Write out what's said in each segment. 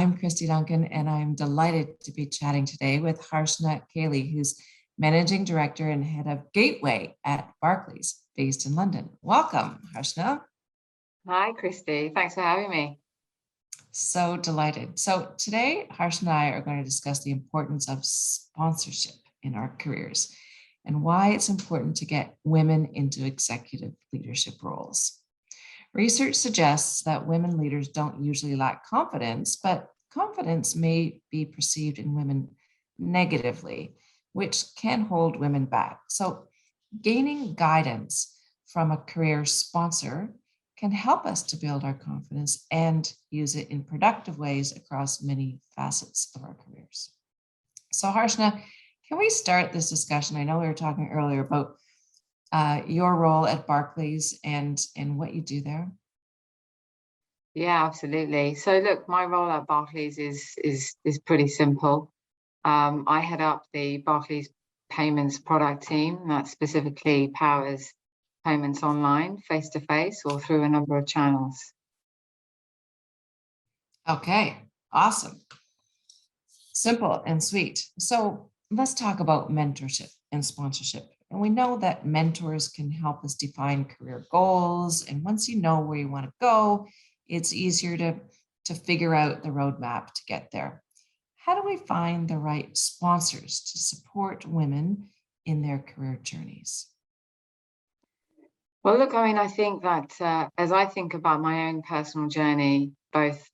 I'm Christy Duncan, and I'm delighted to be chatting today with Harshna Kaley, who's Managing Director and Head of Gateway at Barclays, based in London. Welcome, Harshna. Hi, Christy. Thanks for having me. So delighted. So today, Harshna and I are going to discuss the importance of sponsorship in our careers and why it's important to get women into executive leadership roles. Research suggests that women leaders don't usually lack confidence, but confidence may be perceived in women negatively, which can hold women back. So gaining guidance from a career sponsor can help us to build our confidence and use it in productive ways across many facets of our careers. So Harshna, can we start this discussion? I know we were talking earlier about your role at Barclays and what you do there. Yeah, absolutely. So look, my role at Barclays is pretty simple. I head up the Barclays payments product team that specifically powers payments online, face-to-face, or through a number of channels. Okay, awesome. Simple and sweet. So let's talk about mentorship and sponsorship. And we know that mentors can help us define career goals. And once you know where you want to go, it's easier to figure out the roadmap to get there. How do we find the right sponsors to support women in their career journeys? Well, look, I think that as I think about my own personal journey, both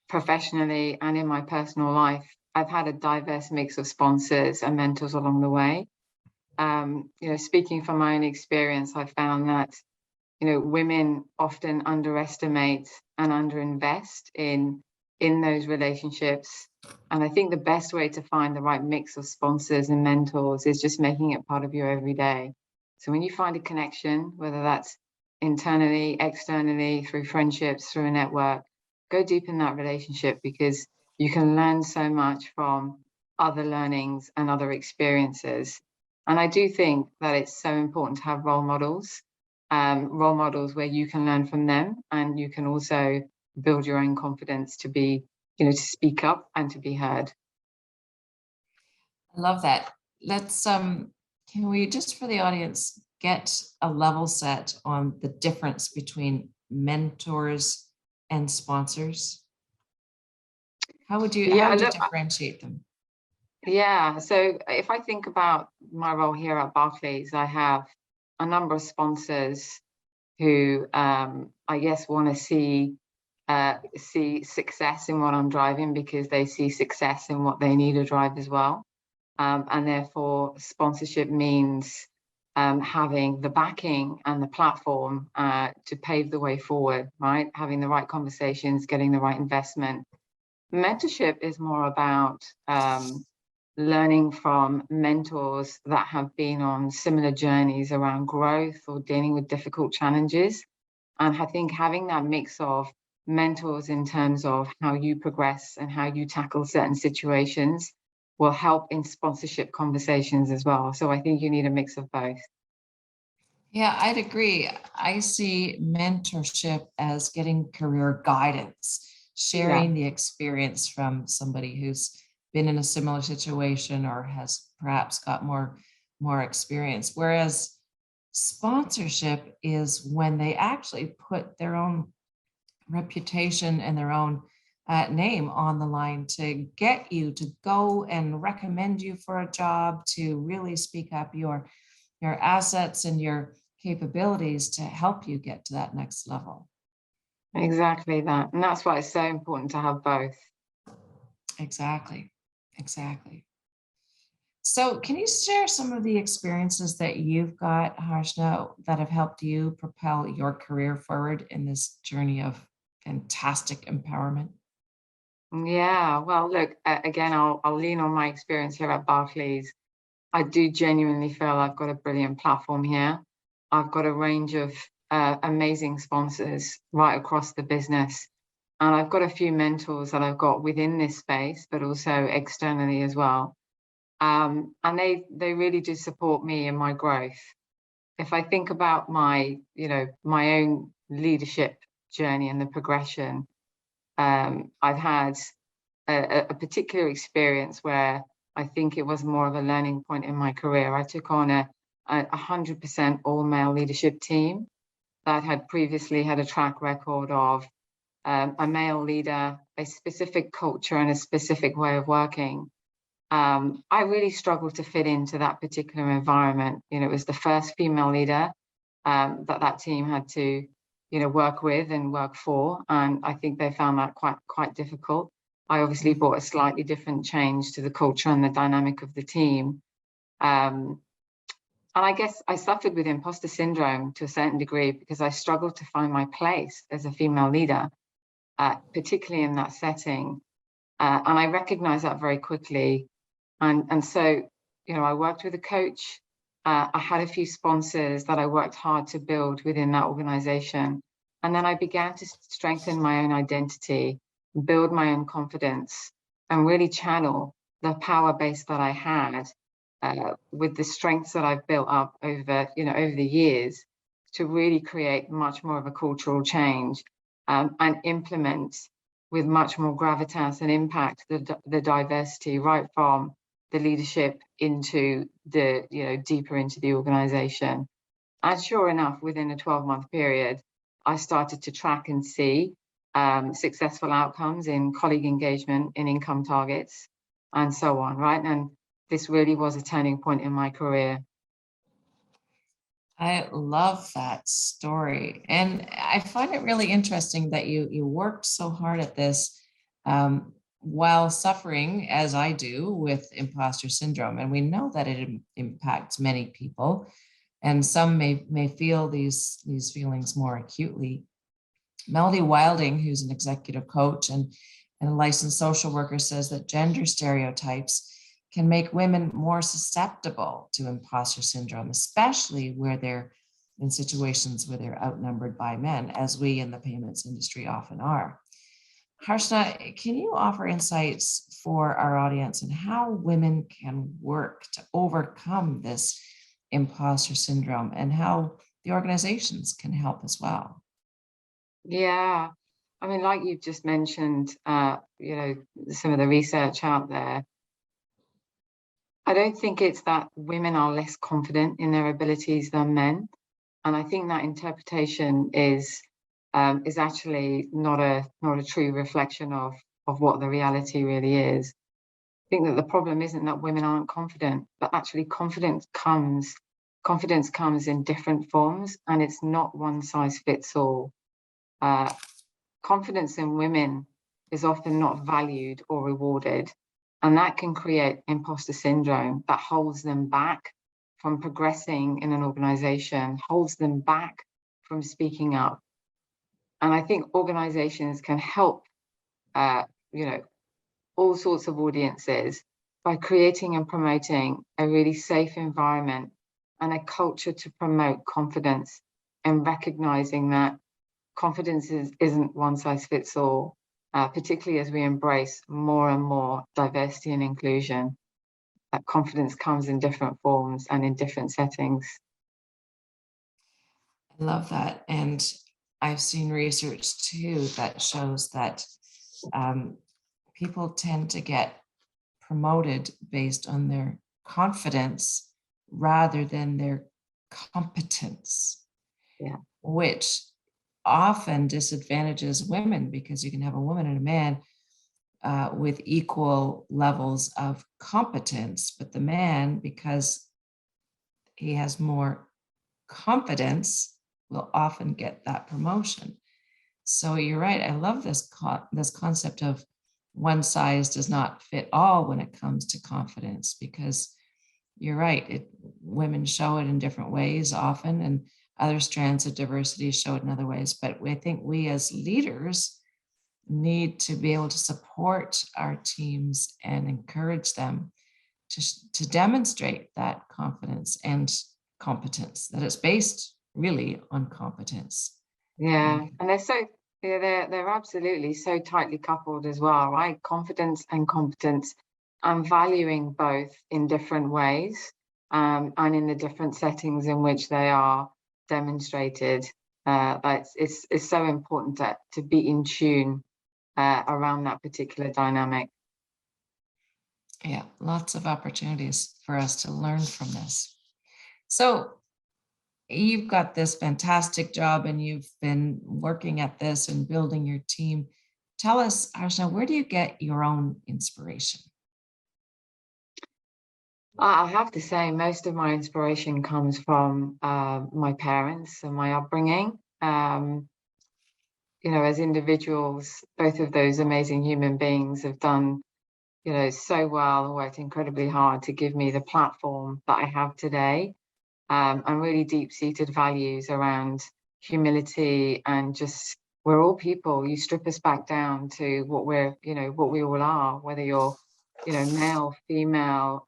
professionally and in my personal life, I've had a diverse mix of sponsors and mentors along the way. Speaking from my own experience, I found that women often underestimate and underinvest in those relationships. And I think the best way to find the right mix of sponsors and mentors is just making it part of your everyday. So when you find a connection, whether that's internally, externally, through friendships, through a network, go deep in that relationship, because you can learn so much from other learnings and other experiences. And I do think that it's so important to have role models where you can learn from them, and you can also build your own confidence to be, to speak up and to be heard. I love that. Let's can we, just for the audience, get a level set on the difference between mentors and sponsors? How would you differentiate them? Yeah, so if I think about my role here at Barclays, I have a number of sponsors who I guess want to see success in what I'm driving, because they see success in what they need to drive as well. And therefore, sponsorship means having the backing and the platform to pave the way forward, right? Having the right conversations, getting the right investment. Mentorship is more about learning from mentors that have been on similar journeys around growth or dealing with difficult challenges. And I think having that mix of mentors in terms of how you progress and how you tackle certain situations will help in sponsorship conversations as well. So I think you need a mix of both. Yeah, I'd agree. I see mentorship as getting career guidance, sharing the experience from somebody who's been in a similar situation or has perhaps got more experience. Whereas sponsorship is when they actually put their own reputation and their own name on the line to get you to go and recommend you for a job, to really speak up your assets and your capabilities to help you get to that next level. Exactly that. And that's why it's so important to have both. Exactly. So can you share some of the experiences that you've got, Harshna, that have helped you propel your career forward in this journey of fantastic empowerment? Yeah, well, look, again, I'll lean on my experience here at Barclays. I do genuinely feel I've got a brilliant platform here. I've got a range of amazing sponsors right across the business. And I've got a few mentors that I've got within this space, but also externally as well. And they really do support me in my growth. If I think about my own leadership journey and the progression, I've had a particular experience where I think it was more of a learning point in my career. I took on a 100% all-male leadership team that had previously had a track record of a male leader, a specific culture, and a specific way of working. I really struggled to fit into that particular environment. It was the first female leader that team had to, work with and work for, and I think they found that quite difficult. I obviously brought a slightly different change to the culture and the dynamic of the team. And I guess I suffered with imposter syndrome to a certain degree because I struggled to find my place as a female leader, particularly in that setting. And I recognized that very quickly. And so, I worked with a coach. I had a few sponsors that I worked hard to build within that organization. And then I began to strengthen my own identity, build my own confidence, and really channel the power base that I had with the strengths that I've built up over the years to really create much more of a cultural change and implement with much more gravitas and impact the diversity right from the leadership into the deeper into the organization. And sure enough, within a 12-month period, I started to track and see successful outcomes in colleague engagement, in income targets, and so on, right? And this really was a turning point in my career. I love that story. And I find it really interesting that you worked so hard at this while suffering, as I do, with imposter syndrome. And we know that it impacts many people. And some may feel these feelings more acutely. Melody Wilding, who's an executive coach and a licensed social worker, says that gender stereotypes can make women more susceptible to imposter syndrome, especially where they're in situations where they're outnumbered by men, as we in the payments industry often are. Harshna, can you offer insights for our audience on how women can work to overcome this imposter syndrome and how the organizations can help as well? Yeah, I mean, like you've just mentioned, some of the research out there, I don't think it's that women are less confident in their abilities than men. And I think that interpretation is actually not a true reflection of what the reality really is. I think that the problem isn't that women aren't confident, but actually confidence comes in different forms, and it's not one size fits all. Confidence in women is often not valued or rewarded, and that can create imposter syndrome that holds them back from progressing in an organization, holds them back from speaking up. And I think organizations can help, all sorts of audiences by creating and promoting a really safe environment and a culture to promote confidence, and recognizing that confidence isn't one size fits all, particularly as we embrace more and more diversity and inclusion. That confidence comes in different forms and in different settings. I love that. And I've seen research too that shows that people tend to get promoted based on their confidence rather than their competence, Yeah. which often disadvantages women because you can have a woman and a man with equal levels of competence, but the man, because he has more confidence, will often get that promotion. So you're right. I love this concept of one size does not fit all when it comes to confidence, because you're right. Women show it in different ways often, and other strands of diversity show it in other ways. But I think we as leaders need to be able to support our teams and encourage them to demonstrate that confidence and competence, that it's based really on competence. Yeah, and they're absolutely so tightly coupled as well, right? Confidence and competence, and valuing both in different ways, and in the different settings in which they are demonstrated. It's so important to be in tune around that particular dynamic. Yeah, lots of opportunities for us to learn from this. So you've got this fantastic job and you've been working at this and building your team. Tell us, Arshna, where do you get your own inspiration? I have to say, most of my inspiration comes from my parents and my upbringing. As individuals, both of those amazing human beings have done, so well and worked incredibly hard to give me the platform that I have today. And really deep-seated values around humility and just we're all people. You strip us back down to what what we all are, whether you're, male, female,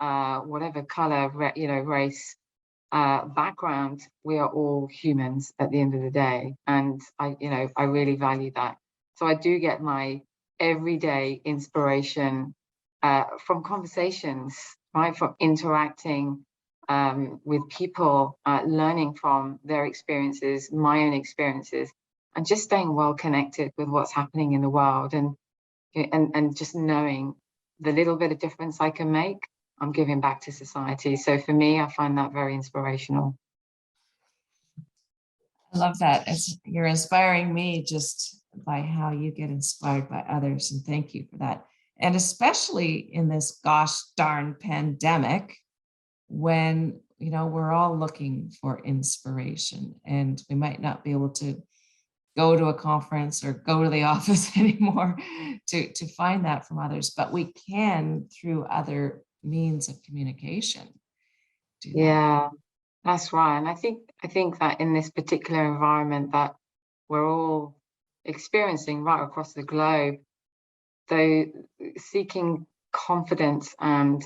whatever color, race, background, we are all humans at the end of the day. And I really value that. So I do get my everyday inspiration from conversations, right? From interacting with people, learning from their experiences, my own experiences, and just staying well connected with what's happening in the world, and just knowing the little bit of difference I can make, I'm giving back to society. So for me, I find that very inspirational. I love that. You're inspiring me just by how you get inspired by others. And thank you for that. And especially in this gosh darn pandemic, when we're all looking for inspiration and we might not be able to go to a conference or go to the office anymore to find that from others, but we can through other means of communication do that. Yeah, that's right. And I think that in this particular environment that we're all experiencing right across the globe, though, seeking confidence and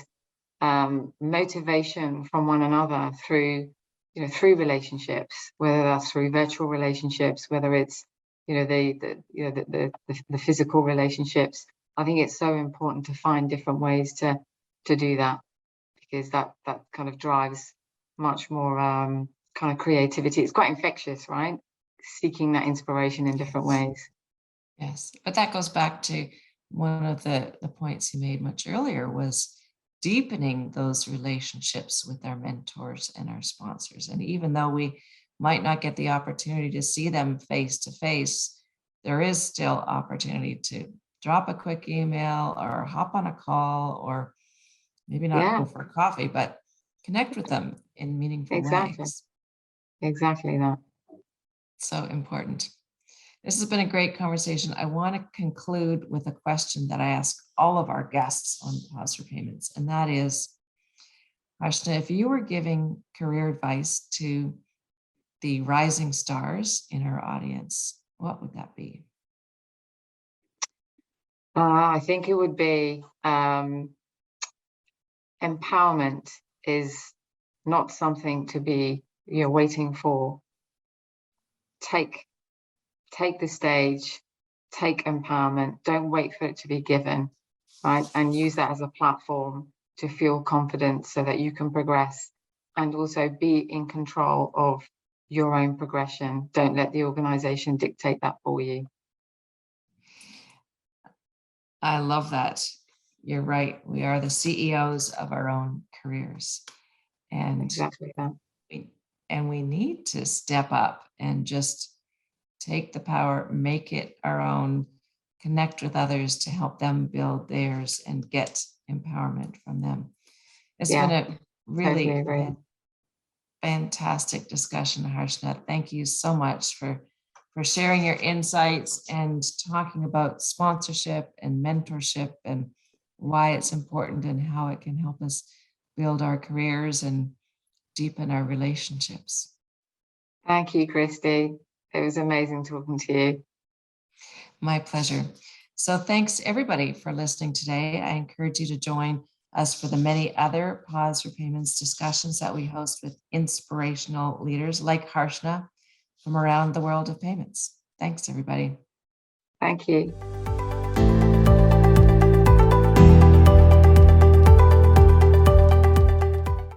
motivation from one another through relationships, whether that's through virtual relationships, whether it's the physical relationships. I think it's so important to find different ways to do that, because that kind of drives much more kind of creativity. It's quite infectious, right? Seeking that inspiration in different ways. Yes, but that goes back to one of the points you made much earlier was deepening those relationships with our mentors and our sponsors. And even though we might not get the opportunity to see them face to face, there is still opportunity to drop a quick email or hop on a call, or maybe not Yeah, go for a coffee, but connect with them in meaningful exactly. ways. Exactly that. So important. This has been a great conversation. I want to conclude with a question that I ask all of our guests on Pause for Payments, and that is, Ashna, if you were giving career advice to the rising stars in our audience, what would that be? I think it would be empowerment is not something to be waiting for. Take the stage, take empowerment. Don't wait for it to be given, right? And use that as a platform to feel confident so that you can progress and also be in control of your own progression. Don't let the organization dictate that for you. I love that. You're right. We are the CEOs of our own careers. And Exactly that. we need to step up and just take the power, make it our own, connect with others to help them build theirs and get empowerment from them. It's been Yeah, a totally really agree. fantastic discussion, Harshna. Thank you so much for sharing your insights and talking about sponsorship and mentorship and why it's important and how it can help us build our careers and deepen our relationships. Thank you, Christy. It was amazing talking to you. My pleasure. So thanks everybody for listening today. I encourage you to join us for the many other Pause for Payments discussions that we host with inspirational leaders like Harshna from around the world of payments. Thanks, everybody. Thank you.